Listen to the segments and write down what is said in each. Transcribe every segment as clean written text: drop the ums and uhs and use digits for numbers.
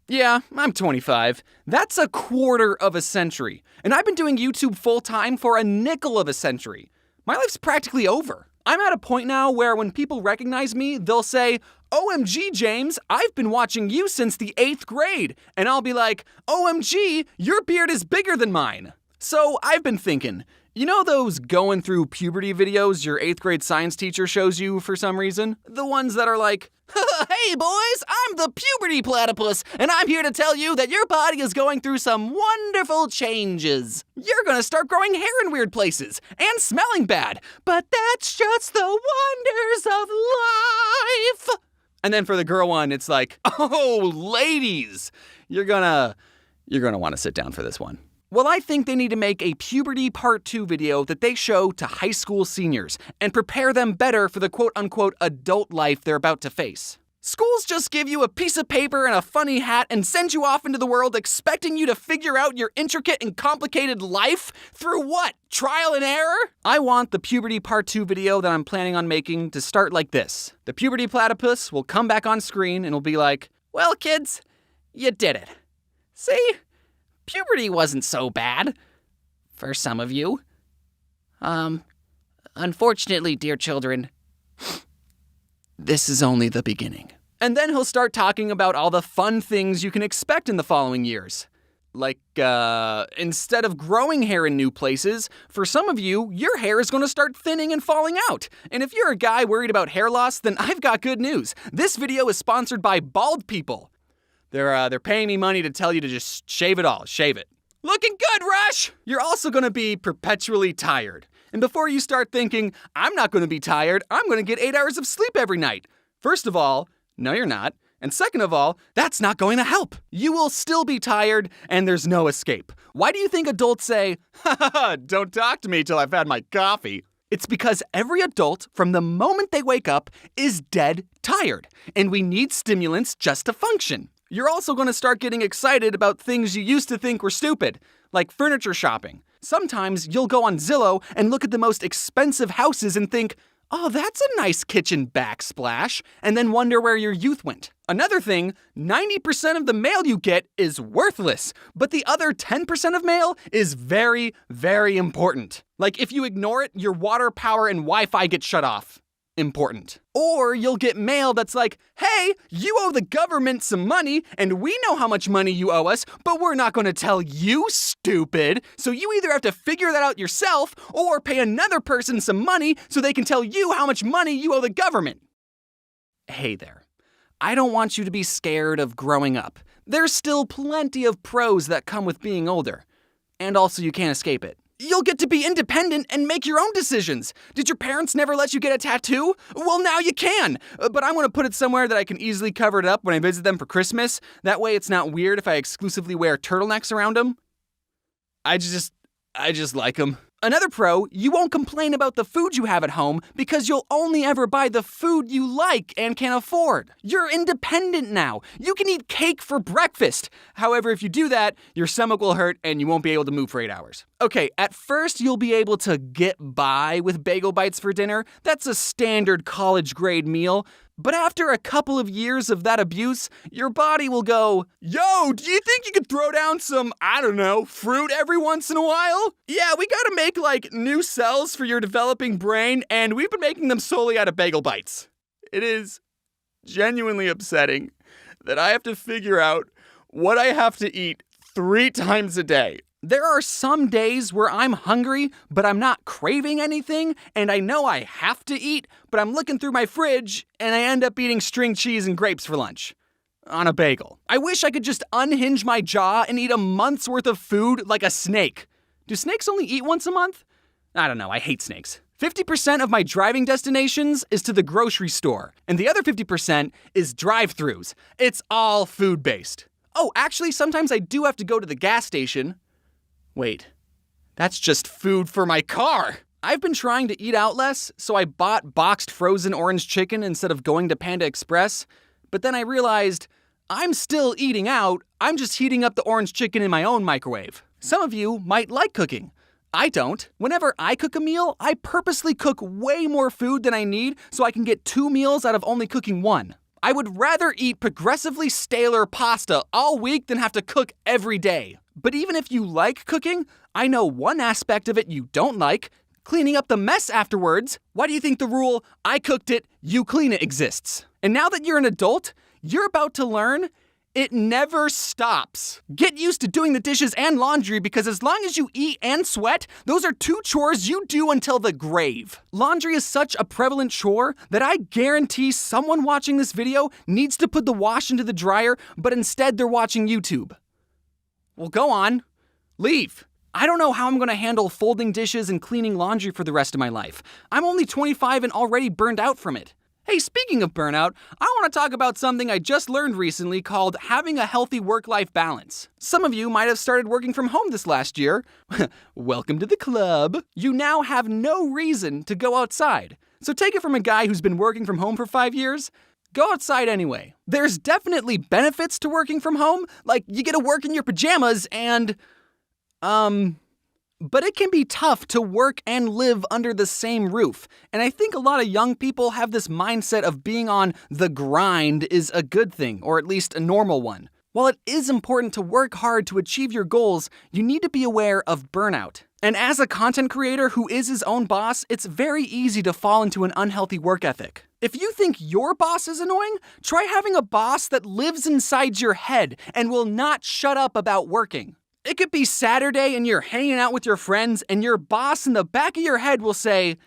Yeah, I'm 25. That's a quarter of a century. And I've been doing YouTube full-time for a nickel of a century. My life's practically over. I'm at a point now where when people recognize me, they'll say, "OMG, James, I've been watching you since the 8th grade." And I'll be like, "OMG, your beard is bigger than mine." So I've been thinking, you know those going through puberty videos your 8th grade science teacher shows you for some reason? The ones that are like, "Hey boys, I'm the puberty platypus, and I'm here to tell you that your body is going through some wonderful changes. You're gonna start growing hair in weird places, and smelling bad, but that's just the wonders of life." And then for the girl one, it's like, "Oh, ladies, you're gonna want to sit down for this one." Well, I think they need to make a puberty part 2 video that they show to high school seniors and prepare them better for the quote-unquote adult life they're about to face. Schools just give you a piece of paper and a funny hat and send you off into the world expecting you to figure out your intricate and complicated life through what? Trial and error? I want the puberty part 2 video that I'm planning on making to start like this. The puberty platypus will come back on screen and will be like, "Well, kids, you did it. See? Puberty wasn't so bad. For some of you. Unfortunately, dear children, this is only the beginning." And then he'll start talking about all the fun things you can expect in the following years. Like, instead of growing hair in new places, for some of you, your hair is going to start thinning and falling out. And if you're a guy worried about hair loss, then I've got good news. This video is sponsored by Bald People. They're paying me money to tell you to just shave it all. Shave it. Looking good, Rush! You're also going to be perpetually tired. And before you start thinking, "I'm not going to be tired, I'm going to get 8 hours of sleep every night." First of all, no you're not. And second of all, that's not going to help. You will still be tired, and there's no escape. Why do you think adults say, "Ha ha ha, don't talk to me till I've had my coffee"? It's because every adult, from the moment they wake up, is dead tired. And we need stimulants just to function. You're also going to start getting excited about things you used to think were stupid, like furniture shopping. Sometimes you'll go on Zillow and look at the most expensive houses and think, "Oh, that's a nice kitchen backsplash," and then wonder where your youth went. Another thing, 90% of the mail you get is worthless, but the other 10% of mail is very, very important. Like if you ignore it, your water, power, and Wi-Fi get shut off. Important. Or you'll get mail that's like, "Hey, you owe the government some money, and we know how much money you owe us, but we're not going to tell you, stupid. So you either have to figure that out yourself, or pay another person some money so they can tell you how much money you owe the government." Hey there. I don't want you to be scared of growing up. There's still plenty of pros that come with being older. And also you can't escape it. You'll get to be independent and make your own decisions. Did your parents never let you get a tattoo? Well, now you can. But I'm going to put it somewhere that I can easily cover it up when I visit them for Christmas. That way it's not weird if I exclusively wear turtlenecks around them. I just like them. Another pro, you won't complain about the food you have at home because you'll only ever buy the food you like and can afford. You're independent now. You can eat cake for breakfast. However, if you do that, your stomach will hurt and you won't be able to move for 8 hours. Okay, at first you'll be able to get by with bagel bites for dinner. That's a standard college grade meal. But after a couple of years of that abuse, your body will go, "Yo, do you think you could throw down some, I don't know, fruit every once in a while? Yeah, we gotta make new cells for your developing brain, and we've been making them solely out of bagel bites." It is genuinely upsetting that I have to figure out what I have to eat 3 times a day. There are some days where I'm hungry, but I'm not craving anything, and I know I have to eat, but I'm looking through my fridge, and I end up eating string cheese and grapes for lunch. On a bagel. I wish I could just unhinge my jaw and eat a month's worth of food like a snake. Do snakes only eat once a month? I don't know, I hate snakes. 50% of my driving destinations is to the grocery store, and the other 50% is drive-thrus. It's all food-based. Oh, actually, sometimes I do have to go to the gas station. Wait, that's just food for my car. I've been trying to eat out less, so I bought boxed frozen orange chicken instead of going to Panda Express. But then I realized I'm still eating out, I'm just heating up the orange chicken in my own microwave. Some of you might like cooking. I don't. Whenever I cook a meal, I purposely cook way more food than I need so I can get 2 meals out of only cooking 1. I would rather eat progressively staler pasta all week than have to cook every day. But even if you like cooking, I know one aspect of it you don't like: cleaning up the mess afterwards. Why do you think the rule, I cooked it, you clean it, exists? And now that you're an adult, you're about to learn it never stops. Get used to doing the dishes and laundry, because as long as you eat and sweat, those are 2 chores you do until the grave. Laundry is such a prevalent chore that I guarantee someone watching this video needs to put the wash into the dryer, but instead they're watching YouTube. Well, go on. Leave. I don't know how I'm going to handle folding dishes and cleaning laundry for the rest of my life. I'm only 25 and already burned out from it. Hey, speaking of burnout, I want to talk about something I just learned recently called having a healthy work-life balance. Some of you might have started working from home this last year. Welcome to the club. You now have no reason to go outside. So take it from a guy who's been working from home for 5 years. Go outside anyway. There's definitely benefits to working from home, like you get to work in your pajamas and, but it can be tough to work and live under the same roof. And I think a lot of young people have this mindset of being on the grind is a good thing, or at least a normal one. While it is important to work hard to achieve your goals, you need to be aware of burnout. And as a content creator who is his own boss, it's very easy to fall into an unhealthy work ethic. If you think your boss is annoying, try having a boss that lives inside your head and will not shut up about working. It could be Saturday and you're hanging out with your friends and your boss in the back of your head will say,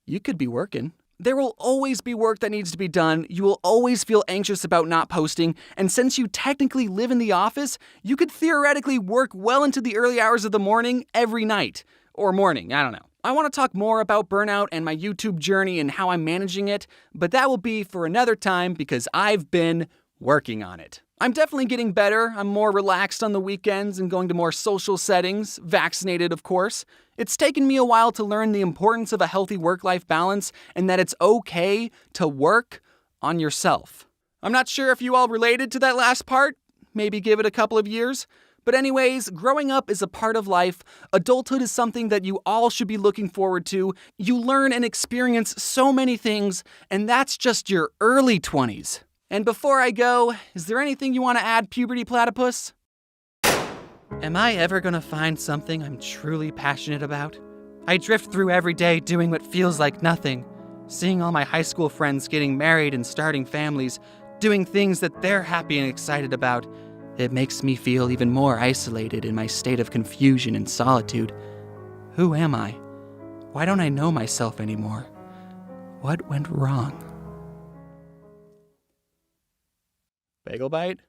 you could be working. There will always be work that needs to be done. You will always feel anxious about not posting. And since you technically live in the office, you could theoretically work well into the early hours of the morning every night. Or morning, I don't know. I want to talk more about burnout and my YouTube journey and how I'm managing it, but that will be for another time because I've been working on it. I'm definitely getting better. I'm more relaxed on the weekends and going to more social settings, vaccinated of course. It's taken me a while to learn the importance of a healthy work-life balance and that it's okay to work on yourself. I'm not sure if you all related to that last part. Maybe give it a couple of years. But anyways, growing up is a part of life. Adulthood is something that you all should be looking forward to. You learn and experience so many things, and that's just your early 20s. And before I go, is there anything you want to add, Puberty Platypus? Am I ever going to find something I'm truly passionate about? I drift through every day doing what feels like nothing, seeing all my high school friends getting married and starting families, doing things that they're happy and excited about. It makes me feel even more isolated in my state of confusion and solitude. Who am I? Why don't I know myself anymore? What went wrong? Bagel bite?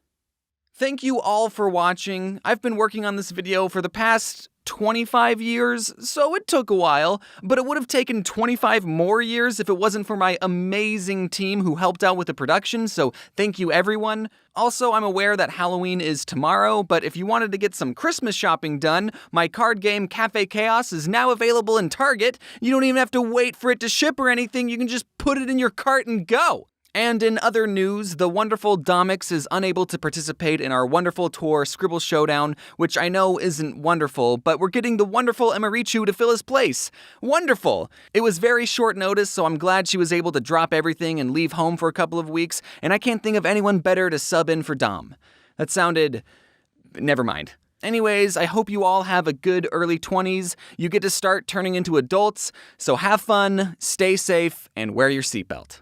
Thank you all for watching. I've been working on this video for the past 25 years, so it took a while, but it would have taken 25 more years if it wasn't for my amazing team who helped out with the production, so thank you everyone. Also, I'm aware that Halloween is tomorrow, but if you wanted to get some Christmas shopping done, my card game Cafe Chaos is now available in Target. You don't even have to wait for it to ship or anything, you can just put it in your cart and go. And in other news, the wonderful Domix is unable to participate in our wonderful tour Scribble Showdown, which I know isn't wonderful, but we're getting the wonderful Emirichu to fill his place. Wonderful! It was very short notice, so I'm glad she was able to drop everything and leave home for a couple of weeks, and I can't think of anyone better to sub in for Dom. That sounded... never mind. Anyways, I hope you all have a good early 20s. You get to start turning into adults, so have fun, stay safe, and wear your seatbelt.